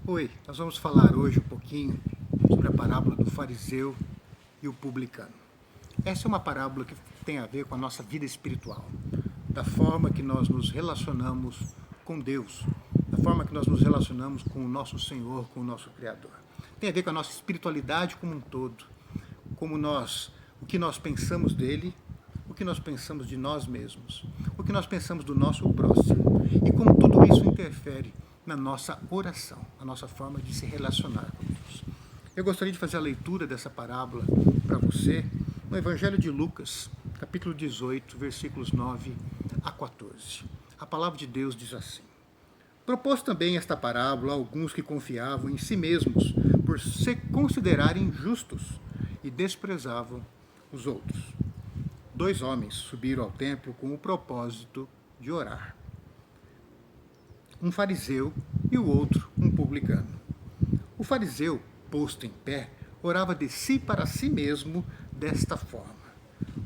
Oi, nós vamos falar hoje um pouquinho sobre a parábola do fariseu e o publicano. Essa é uma parábola que tem a ver com a nossa vida espiritual, da forma que nós nos relacionamos com Deus, da forma que nós nos relacionamos com o nosso Senhor, com o nosso Criador. Tem a ver com a nossa espiritualidade como um todo, o que nós pensamos dele, o que nós pensamos de nós mesmos, o que nós pensamos do nosso próximo e como tudo isso interfere na nossa oração, na nossa forma de se relacionar com Deus. Eu gostaria de fazer a leitura dessa parábola para você no Evangelho de Lucas, capítulo 18, versículos 9 a 14. A palavra de Deus diz assim: propôs também esta parábola a alguns que confiavam em si mesmos por se considerarem justos e desprezavam os outros. 2 homens subiram ao templo com o propósito de orar. Um fariseu e o outro um publicano. O fariseu, posto em pé, orava de si para si mesmo desta forma: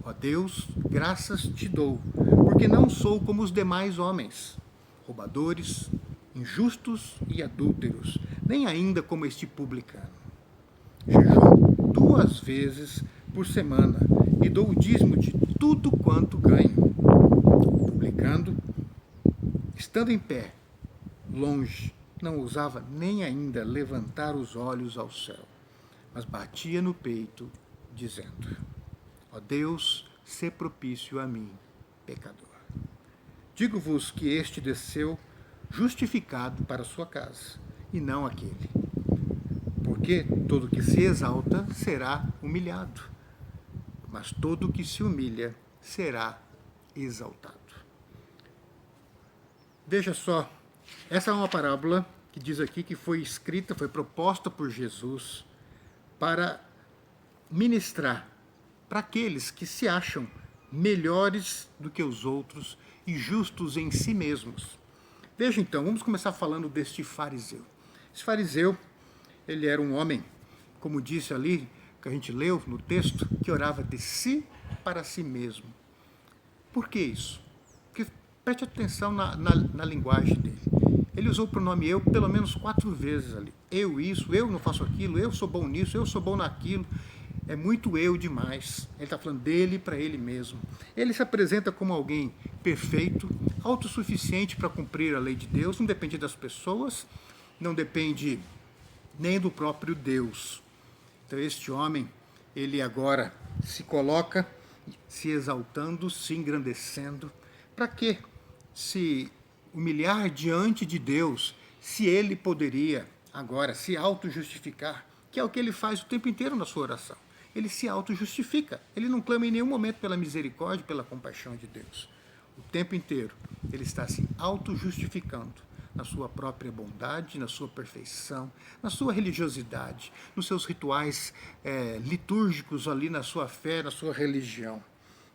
ó Deus, graças te dou, porque não sou como os demais homens, roubadores, injustos e adúlteros, nem ainda como este publicano. Jejuo 2 vezes por semana e dou o dízimo de tudo quanto ganho. O publicano, estando em pé, longe, não ousava nem ainda levantar os olhos ao céu, mas batia no peito, dizendo: ó Deus, sê propício a mim, pecador. Digo-vos que este desceu justificado para sua casa, e não aquele. Porque todo que se exalta será humilhado, mas todo que se humilha será exaltado. Veja só, essa é uma parábola que diz aqui que foi escrita, foi proposta por Jesus para ministrar para aqueles que se acham melhores do que os outros e justos em si mesmos. Veja então, vamos começar falando deste fariseu. Esse fariseu, ele era um homem, como disse ali, que a gente leu no texto, que orava de si para si mesmo. Por que isso? Porque preste atenção na linguagem dele. Ele usou o pronome eu pelo menos 4 vezes ali. Eu isso, eu não faço aquilo, eu sou bom nisso, eu sou bom naquilo. É muito eu demais. Ele está falando dele para ele mesmo. Ele se apresenta como alguém perfeito, autossuficiente para cumprir a lei de Deus, não depende das pessoas, não depende nem do próprio Deus. Então este homem, ele agora se coloca se exaltando, se engrandecendo. Para quê? Se humilhar diante de Deus, se ele poderia agora se auto-justificar, que é o que ele faz o tempo inteiro na sua oração. Ele se auto-justifica, ele não clama em nenhum momento pela misericórdia, pela compaixão de Deus. O tempo inteiro ele está se auto-justificando na sua própria bondade, na sua perfeição, na sua religiosidade, nos seus rituais litúrgicos ali, na sua fé, na sua religião.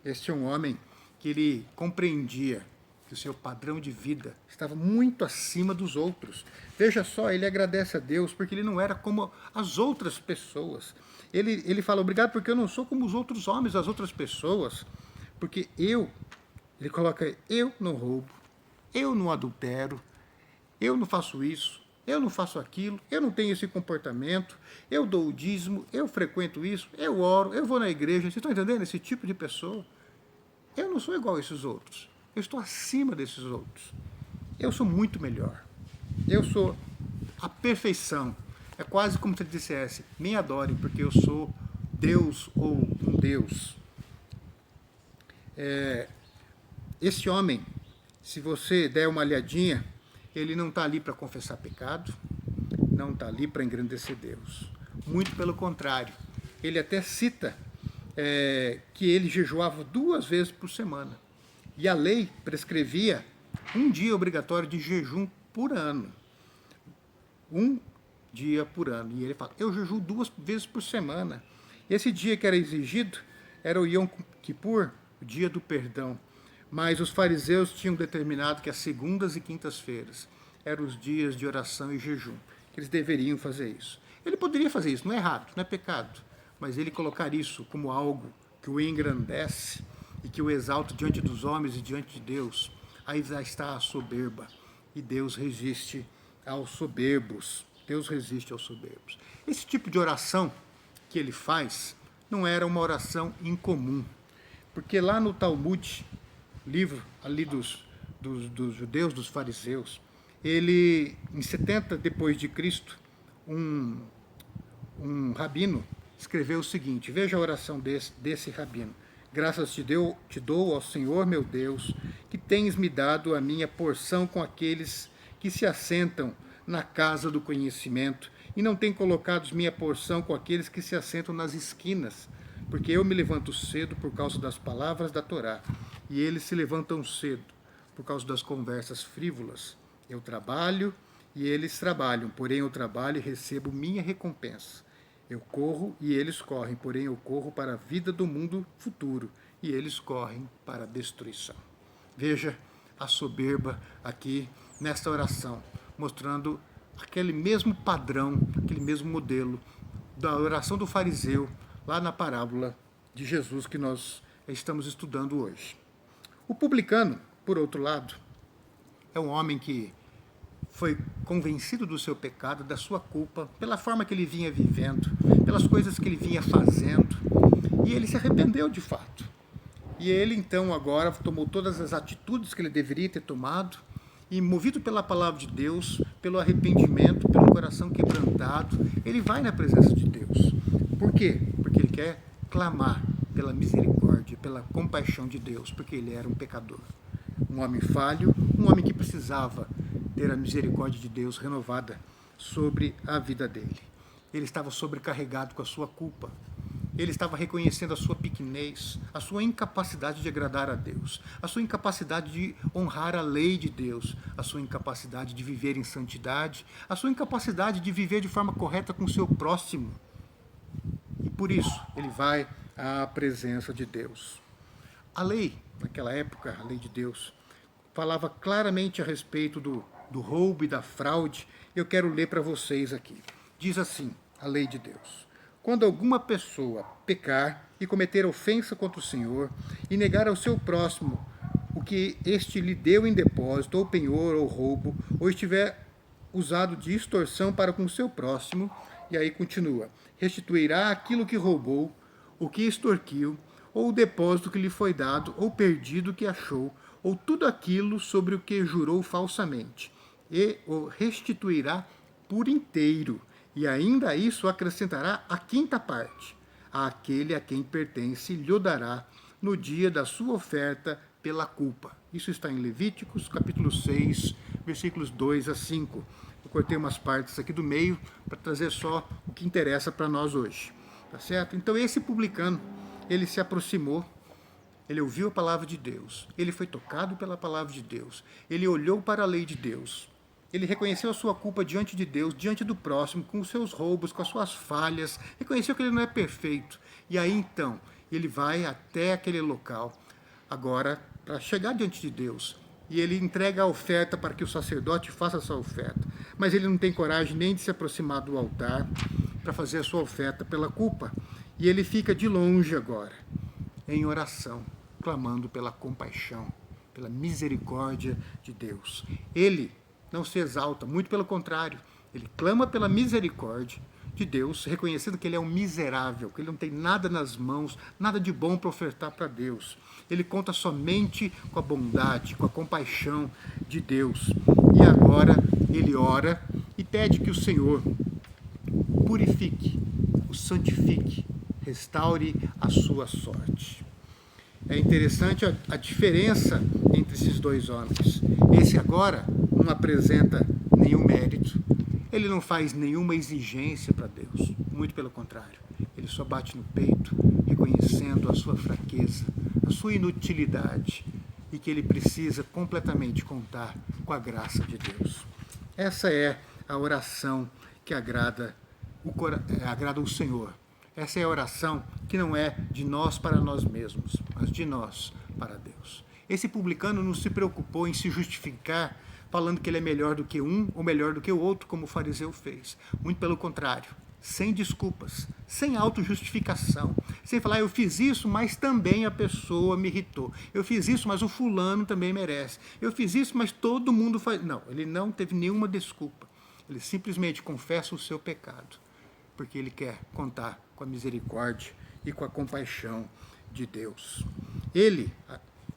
Este é um homem que ele compreendia que o seu padrão de vida estava muito acima dos outros. Veja só, ele agradece a Deus porque ele não era como as outras pessoas. Ele fala, obrigado porque eu não sou como os outros homens, as outras pessoas, porque ele coloca, eu não roubo, eu não adultero, eu não faço isso, eu não faço aquilo, eu não tenho esse comportamento, eu dou o dízimo, eu frequento isso, eu oro, eu vou na igreja. Vocês estão entendendo esse tipo de pessoa? Eu não sou igual a esses outros. Eu estou acima desses outros. Eu sou muito melhor. Eu sou a perfeição. É quase como se ele dissesse, me adorem, porque eu sou Deus ou um Deus. Esse homem, se você der uma olhadinha, ele não está ali para confessar pecado, não está ali para engrandecer Deus. Muito pelo contrário. Ele até cita que ele jejuava 2 vezes por semana. E a lei prescrevia 1 dia obrigatório de jejum por ano. 1 dia por ano. E ele fala, eu jejuo 2 vezes por semana. Esse dia que era exigido era o Yom Kippur, o dia do perdão. Mas os fariseus tinham determinado que as segundas e quintas-feiras eram os dias de oração e jejum, que eles deveriam fazer isso. Ele poderia fazer isso, não é errado, não é pecado, mas ele colocar isso como algo que o engrandece e que o exalta diante dos homens e diante de Deus, aí já está a soberba, e Deus resiste aos soberbos. Deus resiste aos soberbos. Esse tipo de oração que ele faz não era uma oração incomum, porque lá no Talmud, livro ali dos judeus, dos fariseus, ele, em 70 depois de Cristo, um rabino escreveu o seguinte, veja a oração desse rabino. Graças te dou, ó Senhor meu Deus, que tens me dado a minha porção com aqueles que se assentam na casa do conhecimento e não tem colocado minha porção com aqueles que se assentam nas esquinas, porque eu me levanto cedo por causa das palavras da Torá, e eles se levantam cedo por causa das conversas frívolas. Eu trabalho e eles trabalham, porém eu trabalho e recebo minha recompensa. Eu corro e eles correm, porém eu corro para a vida do mundo futuro, e eles correm para a destruição. Veja a soberba aqui nesta oração, mostrando aquele mesmo padrão, aquele mesmo modelo da oração do fariseu, lá na parábola de Jesus que nós estamos estudando hoje. O publicano, por outro lado, é um homem que foi convencido do seu pecado, da sua culpa, pela forma que ele vinha vivendo, pelas coisas que ele vinha fazendo, e ele se arrependeu de fato. E ele então agora tomou todas as atitudes que ele deveria ter tomado, e movido pela palavra de Deus, pelo arrependimento, pelo coração quebrantado, ele vai na presença de Deus. Por quê? Porque ele quer clamar pela misericórdia, pela compaixão de Deus, porque ele era um pecador. Um homem falho, um homem que precisava ter a misericórdia de Deus renovada sobre a vida dele. Ele estava sobrecarregado com a sua culpa. Ele estava reconhecendo a sua pequenez, a sua incapacidade de agradar a Deus, a sua incapacidade de honrar a lei de Deus, a sua incapacidade de viver em santidade, a sua incapacidade de viver de forma correta com o seu próximo. E por isso ele vai à presença de Deus. A lei, naquela época, a lei de Deus, falava claramente a respeito do roubo e da fraude. Eu quero ler para vocês aqui. Diz assim, a lei de Deus. Quando alguma pessoa pecar e cometer ofensa contra o Senhor e negar ao seu próximo o que este lhe deu em depósito, ou penhor, ou roubo, ou estiver usado de extorsão para com o seu próximo, e aí continua, restituirá aquilo que roubou, o que extorquiu, ou o depósito que lhe foi dado, ou perdido que achou, ou tudo aquilo sobre o que jurou falsamente, e o restituirá por inteiro, e ainda isso acrescentará a quinta parte. Àquele a quem pertence lhe dará no dia da sua oferta pela culpa. Isso está em Levíticos, capítulo 6, versículos 2 a 5. Eu cortei umas partes aqui do meio para trazer só o que interessa para nós hoje. Tá certo? Então esse publicano, ele se aproximou, ele ouviu a palavra de Deus, ele foi tocado pela palavra de Deus, ele olhou para a lei de Deus, ele reconheceu a sua culpa diante de Deus, diante do próximo, com os seus roubos, com as suas falhas, reconheceu que ele não é perfeito. E aí então, ele vai até aquele local, agora, para chegar diante de Deus, e ele entrega a oferta para que o sacerdote faça essa oferta. Mas ele não tem coragem nem de se aproximar do altar para fazer a sua oferta pela culpa. E ele fica de longe agora, em oração, clamando pela compaixão, pela misericórdia de Deus. Ele não se exalta, muito pelo contrário, ele clama pela misericórdia de Deus, reconhecendo que ele é um miserável, que ele não tem nada nas mãos, nada de bom para ofertar para Deus. Ele conta somente com a bondade, com a compaixão de Deus. E agora ele ora e pede que o Senhor purifique, o santifique, restaure a sua sorte. É interessante a diferença entre esses dois homens. Esse agora não apresenta nenhum mérito, ele não faz nenhuma exigência para Deus, muito pelo contrário. Ele só bate no peito, reconhecendo a sua fraqueza, a sua inutilidade, e que ele precisa completamente contar com a graça de Deus. Essa é a oração que agrada o Senhor. Essa é a oração que não é de nós para nós mesmos, mas de nós para Deus. Esse publicano não se preocupou em se justificar falando que ele é melhor do que um ou melhor do que o outro, como o fariseu fez. Muito pelo contrário, sem desculpas, sem autojustificação, sem falar, eu fiz isso, mas também a pessoa me irritou. Eu fiz isso, mas o fulano também merece. Eu fiz isso, mas todo mundo faz... Não, ele não teve nenhuma desculpa. Ele simplesmente confessa o seu pecado, porque ele quer contar com a misericórdia e com a compaixão de Deus. Ele,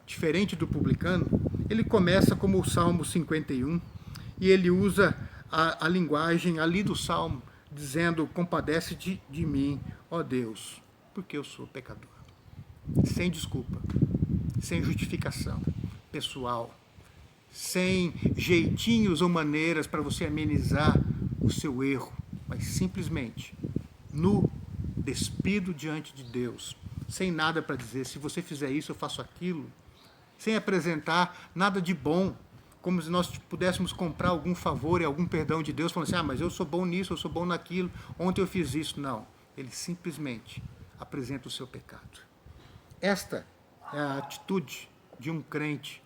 diferente do publicano, ele começa como o Salmo 51, e ele usa a linguagem ali do Salmo, dizendo: compadece de mim, ó Deus, porque eu sou pecador. Sem desculpa, sem justificação pessoal, sem jeitinhos ou maneiras para você amenizar o seu erro, mas simplesmente nu, despido diante de Deus, sem nada para dizer: se você fizer isso, eu faço aquilo, sem apresentar nada de bom, como se nós pudéssemos comprar algum favor e algum perdão de Deus, falando assim: mas eu sou bom nisso, eu sou bom naquilo, ontem eu fiz isso. Não, ele simplesmente apresenta o seu pecado. Esta é a atitude de um crente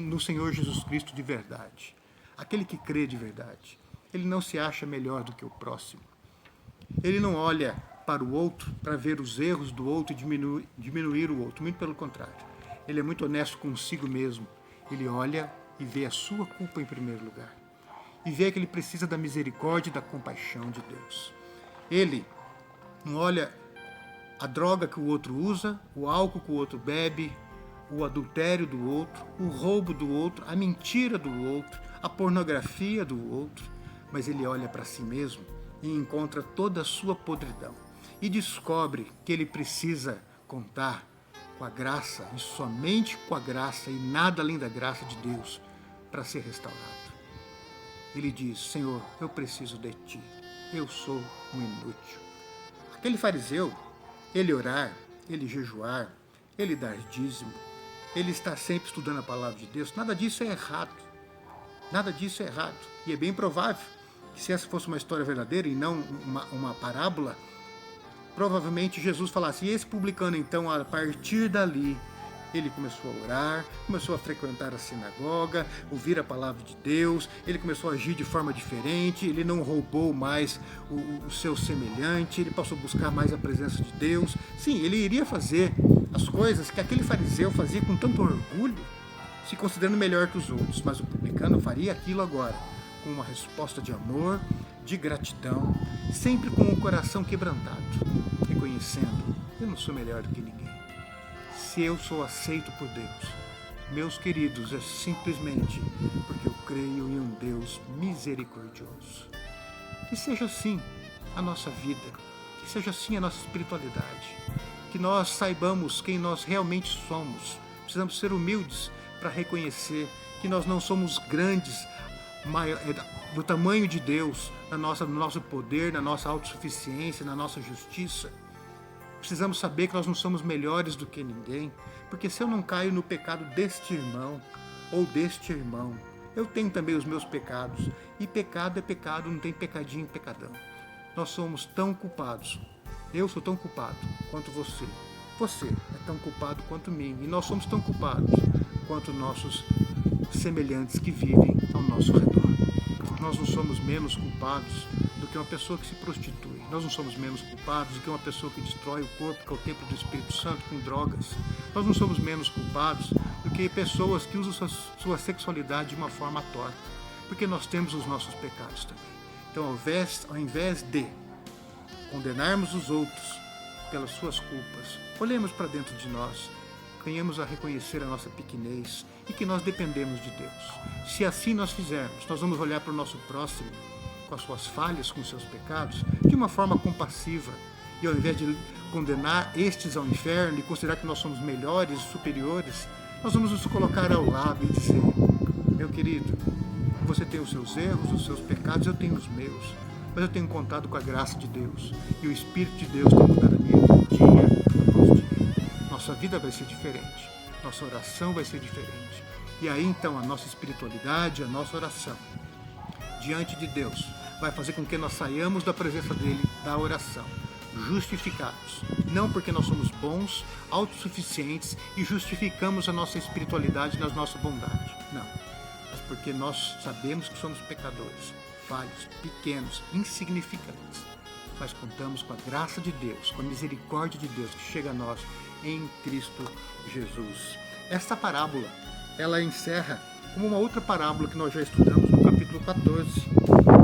no Senhor Jesus Cristo de verdade. Aquele que crê de verdade. Ele não se acha melhor do que o próximo. Ele não olha para o outro para ver os erros do outro e diminuir o outro. Muito pelo contrário. Ele é muito honesto consigo mesmo. Ele olha e vê a sua culpa em primeiro lugar. E vê que ele precisa da misericórdia e da compaixão de Deus. Ele não olha a droga que o outro usa, o álcool que o outro bebe, o adultério do outro, o roubo do outro, a mentira do outro, a pornografia do outro, mas ele olha para si mesmo e encontra toda a sua podridão e descobre que ele precisa contar com a graça, e somente com a graça e nada além da graça de Deus para ser restaurado. Ele diz: Senhor, eu preciso de Ti, eu sou um inútil. Aquele fariseu, ele orar, ele jejuar, ele dar dízimo, ele está sempre estudando a palavra de Deus, nada disso é errado. Nada disso é errado. E é bem provável que, se essa fosse uma história verdadeira e não uma parábola, provavelmente Jesus falasse: e esse publicano, então, a partir dali, ele começou a orar, começou a frequentar a sinagoga, ouvir a palavra de Deus, ele começou a agir de forma diferente, ele não roubou mais o seu semelhante, ele passou a buscar mais a presença de Deus. Sim, ele iria fazer as coisas que aquele fariseu fazia com tanto orgulho, se considerando melhor que os outros, mas o publicano faria aquilo agora, com uma resposta de amor, de gratidão, sempre com o coração quebrantado, reconhecendo: eu não sou melhor do que ninguém. Se eu sou aceito por Deus, meus queridos, é simplesmente porque eu creio em um Deus misericordioso. Que seja assim a nossa vida, que seja assim a nossa espiritualidade, que nós saibamos quem nós realmente somos. Precisamos ser humildes para reconhecer que nós não somos grandes, do tamanho de Deus, no nosso poder, na nossa autossuficiência, na nossa justiça. Precisamos saber que nós não somos melhores do que ninguém, porque se eu não caio no pecado deste irmão ou deste irmão, eu tenho também os meus pecados. E pecado é pecado, não tem pecadinho, pecadão. Nós somos tão culpados. Eu sou tão culpado quanto você. Você é tão culpado quanto mim. E nós somos tão culpados quanto nossos semelhantes que vivem ao nosso redor. Nós não somos menos culpados do que uma pessoa que se prostitui. Nós não somos menos culpados do que uma pessoa que destrói o corpo, que é o templo do Espírito Santo, com drogas. Nós não somos menos culpados do que pessoas que usam sua sexualidade de uma forma torta, porque nós temos os nossos pecados também. Então, ao invés de condenarmos os outros pelas suas culpas, olhemos para dentro de nós, venhamos a reconhecer a nossa pequenez e que nós dependemos de Deus. Se assim nós fizermos, nós vamos olhar para o nosso próximo com as suas falhas, com os seus pecados, de uma forma compassiva. E ao invés de condenar estes ao inferno e considerar que nós somos melhores, superiores, nós vamos nos colocar ao lado e dizer: meu querido, você tem os seus erros, os seus pecados, eu tenho os meus, mas eu tenho contado com a graça de Deus, e o Espírito de Deus tem mudado a minha vida dia após dia. Nossa vida vai ser diferente, nossa oração vai ser diferente. E aí então a nossa espiritualidade, a nossa oração diante de Deus vai fazer com que nós saiamos da presença dele, da oração, justificados. Não porque nós somos bons, autossuficientes e justificamos a nossa espiritualidade na nossa bondade. Não. Mas porque nós sabemos que somos pecadores, falhos, pequenos, insignificantes. Mas contamos com a graça de Deus, com a misericórdia de Deus que chega a nós em Cristo Jesus. Esta parábola, ela encerra como uma outra parábola que nós já estudamos no capítulo 14,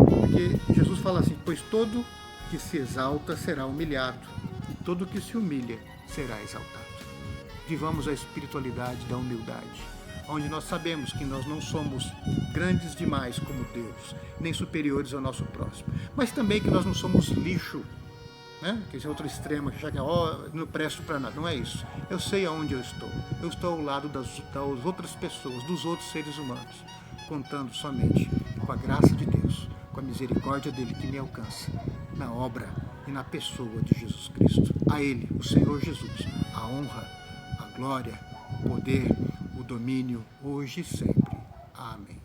Porque Jesus fala assim, pois todo que se exalta será humilhado, e todo que se humilha será exaltado. Vivamos a espiritualidade da humildade, onde nós sabemos que nós não somos grandes demais como Deus, nem superiores ao nosso próximo, mas também que nós não somos lixo, né? Que esse é outro extremo, que já que não presto para nada. Não é isso. Eu sei aonde eu estou. Eu estou ao lado das outras pessoas, dos outros seres humanos, contando somente com a graça de Deus, com a misericórdia dele que me alcança, na obra e na pessoa de Jesus Cristo. A Ele, o Senhor Jesus, a honra, a glória, o poder, o domínio, hoje e sempre. Amém.